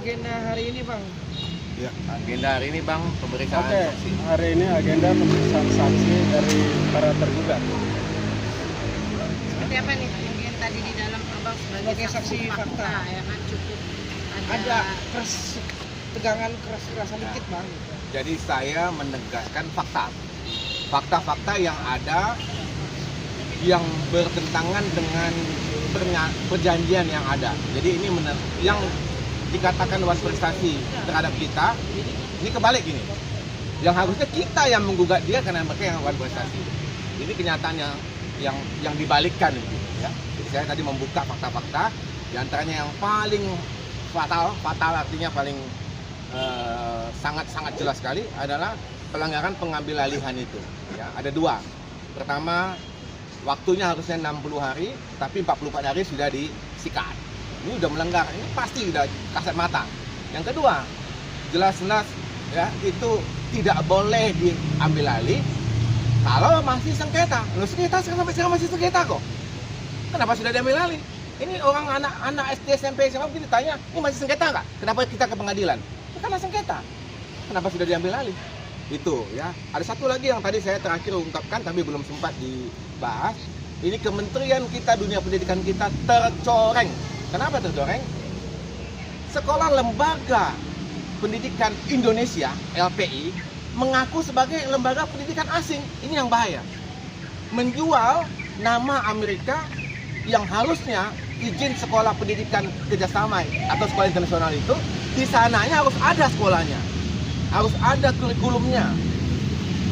agenda hari ini, Bang? Ya, agenda hari ini Bang, pemeriksaan Oke, saksi. hari ini agenda pemeriksaan saksi dari para tergugat. Seperti apa nih mungkin tadi di dalam abang Sebagai saksi fakta. ya kan cukup Ada tegangan keras-kerasan dikit, Bang. Jadi saya menegaskan fakta-fakta yang ada yang bertentangan dengan perjanjian yang ada. Jadi ini yang dikatakan dewan prestasi terhadap kita, ini kebalik ini. Yang harusnya kita yang menggugat dia karena mereka yang dewan prestasi. Ini kenyataannya yang dibalikkan gitu ya. Jadi saya tadi membuka fakta-fakta, di antaranya yang paling fatal artinya paling sangat-sangat jelas sekali adalah pelanggaran pengambil alihan itu. Ya, ada dua. Pertama, waktunya harusnya 60 hari, tapi 44 hari sudah disikat. Ini udah melanggar, ini pasti udah kasat mata. Yang kedua, jelas-jelas ya itu tidak boleh diambil alih kalau masih sengketa. Loh, sengketa sampai sekarang masih sengketa kok. Kenapa sudah diambil alih? Ini orang anak SD, SMP, SMA kita tanya, ini masih sengketa nggak? Kenapa kita ke pengadilan? Ya, karena sengketa. Kenapa sudah diambil alih? Itu ya. Ada satu lagi yang tadi saya terakhir ungkapkan tapi belum sempat dibahas. Ini kementerian kita, dunia pendidikan kita tercoreng. Kenapa tercoreng? Sekolah Lembaga Pendidikan Indonesia (LPI) mengaku sebagai lembaga pendidikan asing. Ini yang bahaya. Menjual nama Amerika yang harusnya izin sekolah pendidikan kerjasama atau sekolah internasional itu di sananya harus ada sekolahnya, harus ada kurikulumnya.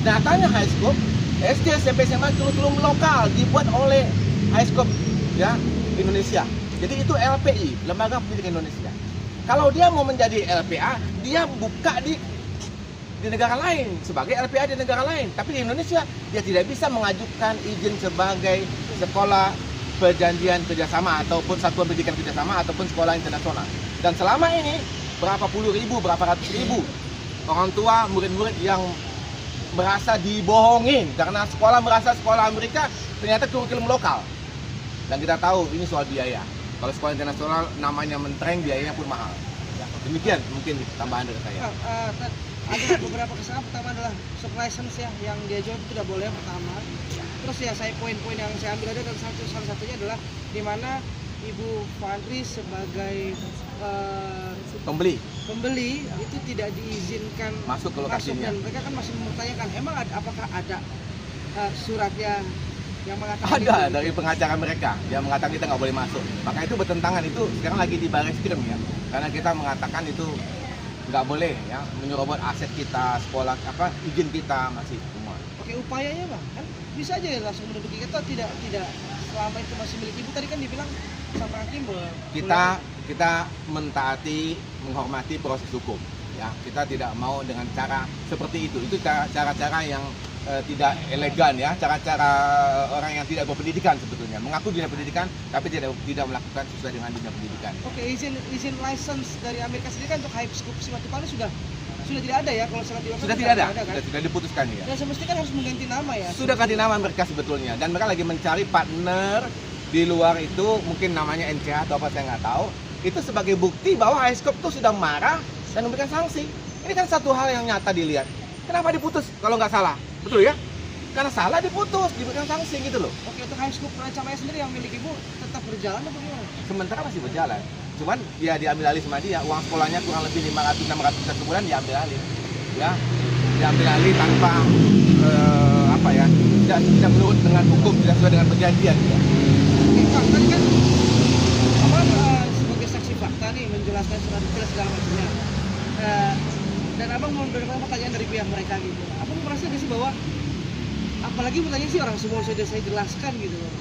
Datanya Highscope, SD, SMP, SMA, kurikulum lokal dibuat oleh Highscope ya Indonesia. Jadi itu LPI, Lembaga Pendidikan Indonesia. Kalau dia mau menjadi LPA, dia buka di negara lain sebagai LPA di negara lain. Tapi di Indonesia dia tidak bisa mengajukan izin sebagai sekolah perjanjian kerjasama ataupun satuan pendidikan kerjasama ataupun sekolah internasional. Dan selama ini berapa puluh ribu, berapa ratus ribu orang tua, murid-murid yang merasa dibohongin karena sekolah merasa sekolah Amerika ternyata kurikulum lokal. Dan kita tahu ini soal biaya. Kalau sekolah internasional namanya mentereng, biayanya pun mahal. Ya, demikian mungkin tambahan dari saya. Ada beberapa kesalahan. Pertama adalah supply license ya, yang dia jual itu tidak boleh pertama. Terus ya saya poin-poin yang saya ambil ada dan salah satunya adalah di mana Ibu Fandri sebagai pembeli itu tidak diizinkan Masuk ke lokasinya. dan mereka kan masih mempertanyakan emang apakah ada suratnya yang mengatakan Ada itu, dari pengacara mereka yang mengatakan kita nggak boleh masuk. Maka itu bertentangan, itu sekarang lagi di baris krim ya. Karena kita mengatakan itu nggak boleh ya menyerobot aset kita, sekolah izin kita masih semua. Oke, upayanya Bang, kan bisa aja ya langsung menduduki kita tidak selama itu masih milik ibu. Tadi kan dibilang sama hakim bahwa Kita mentaati, menghormati proses hukum ya. Kita tidak mau dengan cara seperti itu. Itu cara-cara yang tidak elegan ya, cara-cara orang yang tidak berpendidikan sebetulnya, mengaku dunia pendidikan tapi tidak melakukan sesuai dengan dunia pendidikan. Oke, izin license dari Amerika sendiri kan untuk Highscope Simatupang sudah tidak ada ya, kalau salah di Sudah tidak ada, kan? sudah diputuskan ya. Dan semestinya kan harus mengganti nama ya. Sudah ganti nama mereka sebetulnya, dan mereka lagi mencari partner di luar itu, mungkin namanya NCH atau apa saya nggak tahu. Itu sebagai bukti bahwa Highscope itu sudah marah dan memberikan sanksi. Ini kan satu hal yang nyata dilihat. Kenapa diputus kalau nggak salah? Betul ya? Karena salah diputus, diberikan sanksi gitu loh. Oke, untuk Highscope Pranacamaya sendiri yang milik ibu tetap berjalan atau gimana? Sementara masih berjalan. Cuman ya diambil alih sama dia, uang sekolahnya kurang lebih 500-600 juta sebulan diambil alih. Ya, diambil alih tanpa tidak menurut dengan hukum, tidak sesuai dengan perjanjian. Ya. Oke, Bang, tadi kan abang sebagai saksi fakta nih menjelaskan surat detail segala macamnya. Dan abang mau memberikan pertanyaan dari pihak mereka gitu. Abang merasa gak sih bahwa apalagi pertanyaan sih orang semua sudah saya jelaskan gitu loh.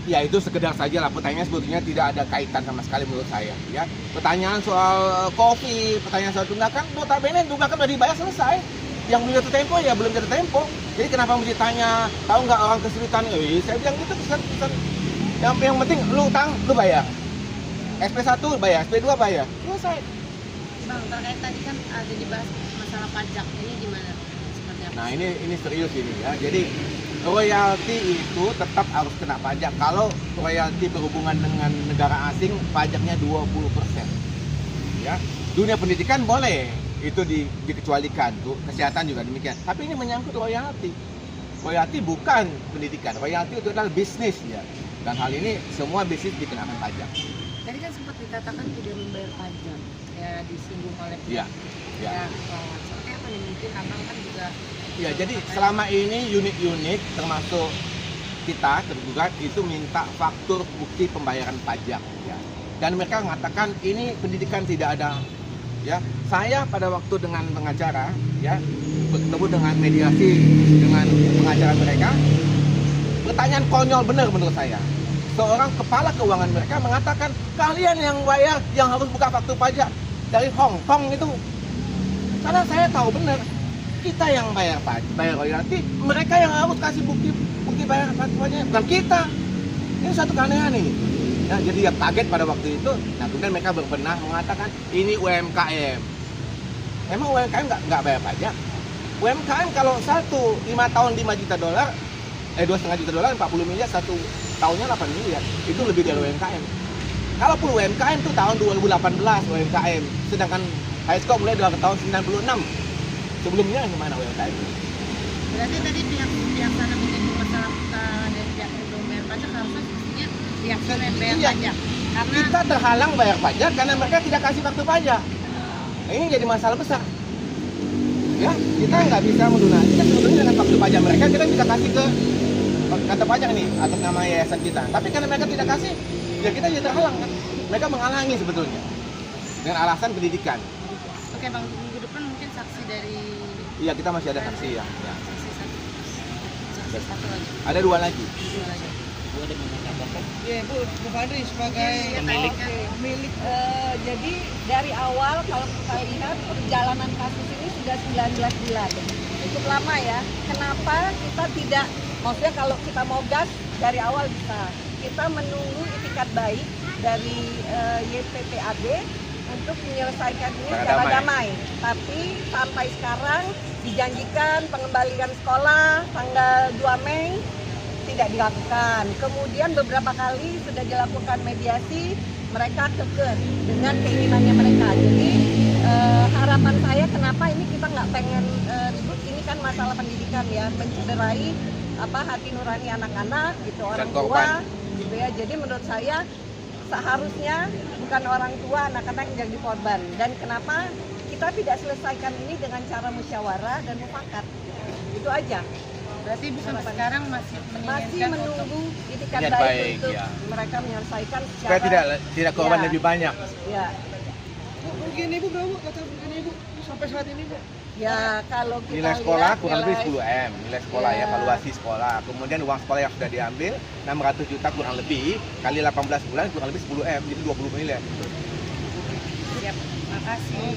Ya itu sekedar saja lah, pertanyaan sebetulnya tidak ada kaitan sama sekali menurut saya. Ya, pertanyaan soal kopi, pertanyaan soal tunggakan, notabene tunggakan udah dibayar selesai. Yang belum jatuh tempo ya belum jatuh tempo. Jadi kenapa mesti tanya, tahu nggak orang kesulitan? Saya bilang gitu pesan. Yang penting lu utang, lu bayar. SP1 bayar, SP2 bayar, selesai. Bang, terkait tadi kan ada dibahas masalah pajak, ini gimana? Seperti apa? Nah ini serius ini ya. Jadi royalti itu tetap harus kena pajak. Kalau royalti berhubungan dengan negara asing, pajaknya 20%. Ya. Dunia pendidikan boleh itu dikecualikan, tuh kesehatan juga demikian. Tapi ini menyangkut royalti. Royalti bukan pendidikan, royalti itu adalah bisnis ya. Dan hal ini semua bisnis dikenakan pajak. Tadi kan sempat dikatakan tidak membayar pajak, ya disinggung oleh Iya. Ya. ya seperti apa nih, mungkin abang kan juga Ya, jadi selama ini unit-unit termasuk kita tergugat itu minta faktur bukti pembayaran pajak ya. Dan mereka mengatakan ini pendidikan tidak ada ya. Saya pada waktu dengan pengacara ya bertemu dengan mediasi dengan pengacara mereka, pertanyaan konyol benar menurut saya. Seorang kepala keuangan mereka mengatakan kalian yang bayar, yang harus buka faktur pajak dari Hong Kong itu. Karena saya tahu benar kita yang bayar pajak, bayar royalti, mereka yang harus kasih bukti bayar pajak, bukan kita. Ini satu keanehan ini. Ya, jadi ya kaget pada waktu itu. Nah, kemudian mereka berbenah mengatakan ini UMKM. Emang UMKM nggak bayar pajak? UMKM kalau 5 tahun $5 juta, $2,5 juta, 40 miliar, 1 tahunnya 8 miliar. Itu lebih dari UMKM. Kalaupun UMKM itu tahun 2018 UMKM, sedangkan Highscope mulai dari tahun 96. Sebelumnya gimana UMKM? berarti tadi pihak sana menyinggung masalah dari pihak yang belum bayar pajak, harusnya mestinya pihak sana yang bayar Iya. pajak karena Kita terhalang bayar pajak karena mereka tidak kasih faktur pajak. Nah, ini jadi masalah besar. Ya, kita nggak bisa melunasi. Kita sebetulnya dengan faktur pajak mereka kita bisa kasih ke kantor pajak nih atas nama yayasan kita. Tapi karena mereka tidak kasih, ya kita jadi terhalang kan. Mereka menghalangi sebetulnya dengan alasan pendidikan. oke bang, minggu depan mungkin saksi dari Iya, kita masih ada saksi ya. Ya. saksi satu lagi, Ada 2 lagi. dua lagi. Iya Bu Fadri sebagai Pemilik. Jadi dari awal kalau kita lihat perjalanan kasus ini sudah 19 bulan, cukup lama ya. Kenapa kita tidak, maksudnya kalau kita mau gas dari awal bisa. Kita menunggu itikat baik dari YPPAD untuk menyelesaikan ini secara damai. Tapi sampai sekarang dijanjikan pengembalian sekolah tanggal 2 Mei tidak dilakukan. Kemudian beberapa kali sudah dilakukan mediasi, mereka kekeh dengan keinginannya mereka. Jadi harapan saya kenapa ini kita nggak pengen ribut, ini kan masalah pendidikan ya, mencederai hati nurani anak-anak gitu, orang tua gitu ya. Jadi menurut saya seharusnya bukan orang tua, anak-anak yang jadi korban. Dan kenapa kita tidak selesaikan ini dengan cara musyawarah dan mufakat, itu aja. Berarti sampai sekarang masih menginginkan menunggu itikat Itikat baik baik, untuk ya. mereka menyelesaikan secara Supaya tidak korban Ya. lebih banyak. ya. Bu, kerugian Ibu berapa Bu? Kata kerugian Ibu sampai saat ini Bu? Ya kalau kita Nilai sekolah lihat, kurang lebih nilai- 10 M, nilai sekolah ya, Ya. evaluasi sekolah. Kemudian uang sekolah yang sudah diambil 600 juta kurang lebih, kali 18 bulan kurang lebih 10 M, jadi 20 miliar. siap. Makasih.